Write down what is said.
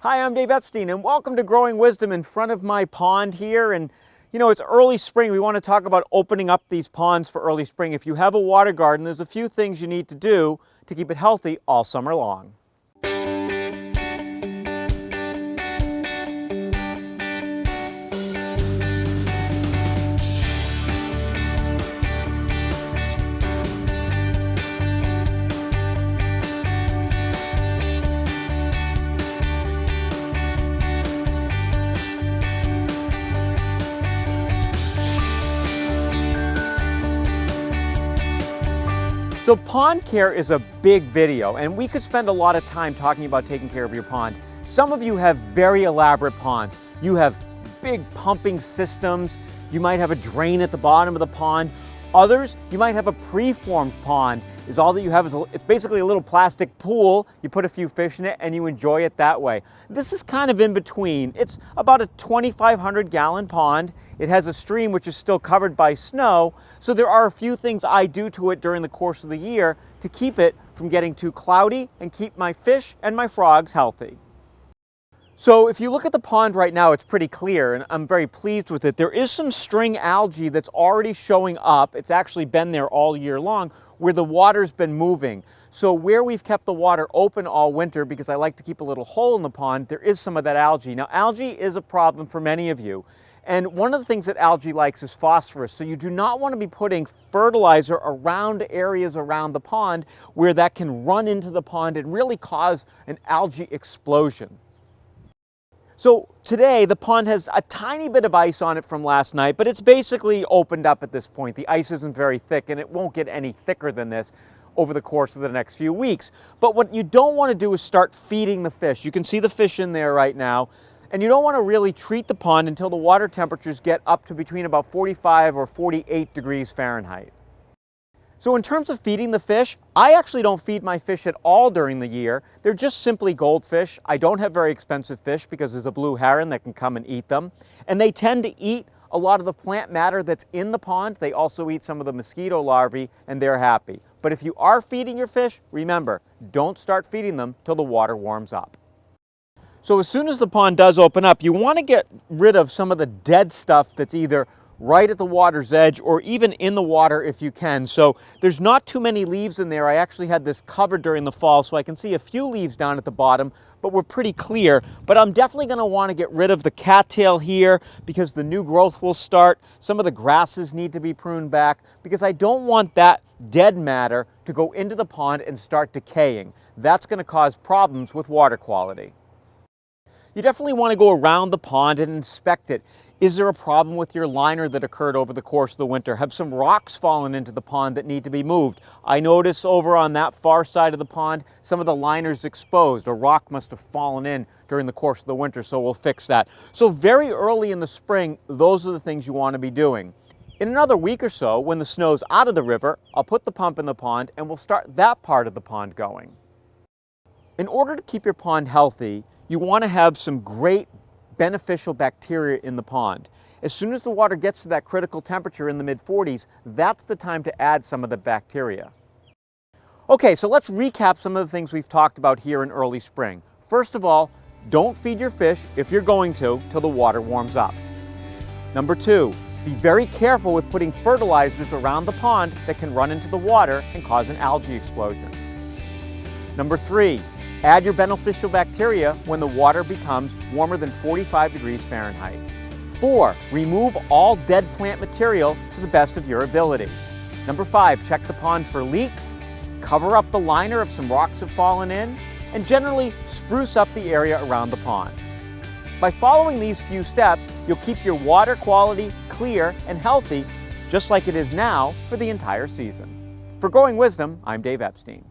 Hi, I'm Dave Epstein, and welcome to Growing Wisdom in front of my pond here. And it's early spring. We want to talk about opening up these ponds for early spring. If you have a water garden, there's a few things you need to do to keep it healthy all summer long. So pond care is a big video, and we could spend a lot of time talking about taking care of your pond. Some of you have very elaborate ponds. You have big pumping systems. You might have a drain at the bottom of the pond. Others, you might have a pre-formed pond. All that you have is it's basically a little plastic pool. You put a few fish in it and you enjoy it that way. This is kind of in between. It's about a 2,500 gallon pond. It has a stream which is still covered by snow, so there are a few things I do to it during the course of the year to keep it from getting too cloudy and keep my fish and my frogs healthy. So if you look at the pond right now, it's pretty clear, and I'm very pleased with it. There is some string algae that's already showing up. It's actually been there all year long, where the water's been moving. So where we've kept the water open all winter, because I like to keep a little hole in the pond, there is some of that algae. Now, algae is a problem for many of you. And one of the things that algae likes is phosphorus. So you do not want to be putting fertilizer around areas around the pond where that can run into the pond and really cause an algae explosion. So today the pond has a tiny bit of ice on it from last night, but it's basically opened up at this point. The ice isn't very thick, and it won't get any thicker than this over the course of the next few weeks. But what you don't want to do is start feeding the fish. You can see the fish in there right now, and you don't want to really treat the pond until the water temperatures get up to between about 45 or 48 degrees Fahrenheit. So in terms of feeding the fish, I actually don't feed my fish at all during the year. They're just simply goldfish. I don't have very expensive fish because there's a blue heron that can come and eat them. And they tend to eat a lot of the plant matter that's in the pond. They also eat some of the mosquito larvae, and they're happy. But if you are feeding your fish, remember, don't start feeding them till the water warms up. So as soon as the pond does open up, you want to get rid of some of the dead stuff that's either right at the water's edge or even in the water if you can. So there's not too many leaves in there. I actually had this covered during the fall, so I can see a few leaves down at the bottom, but we're pretty clear. But I'm definitely going to want to get rid of the cattail here because the new growth will start. Some of the grasses need to be pruned back because I don't want that dead matter to go into the pond and start decaying. That's going to cause problems with water quality. You definitely want to go around the pond and inspect it. Is there a problem with your liner that occurred over the course of the winter? Have some rocks fallen into the pond that need to be moved? I notice over on that far side of the pond, some of the liner's exposed. A rock must have fallen in during the course of the winter, so we'll fix that. So very early in the spring, those are the things you want to be doing. In another week or so, when the snow's out of the river, I'll put the pump in the pond and we'll start that part of the pond going. In order to keep your pond healthy, you want to have some great beneficial bacteria in the pond. As soon as the water gets to that critical temperature in the mid-40s, that's the time to add some of the bacteria. Okay, so let's recap some of the things we've talked about here in early spring. First of all, don't feed your fish, if you're going to, till the water warms up. Number 2, be very careful with putting fertilizers around the pond that can run into the water and cause an algae explosion. Number 3, add your beneficial bacteria when the water becomes warmer than 45 degrees Fahrenheit. 4, remove all dead plant material to the best of your ability. Number 5, check the pond for leaks, cover up the liner if some rocks have fallen in, and generally spruce up the area around the pond. By following these few steps, you'll keep your water quality clear and healthy, just like it is now for the entire season. For Growing Wisdom, I'm Dave Epstein.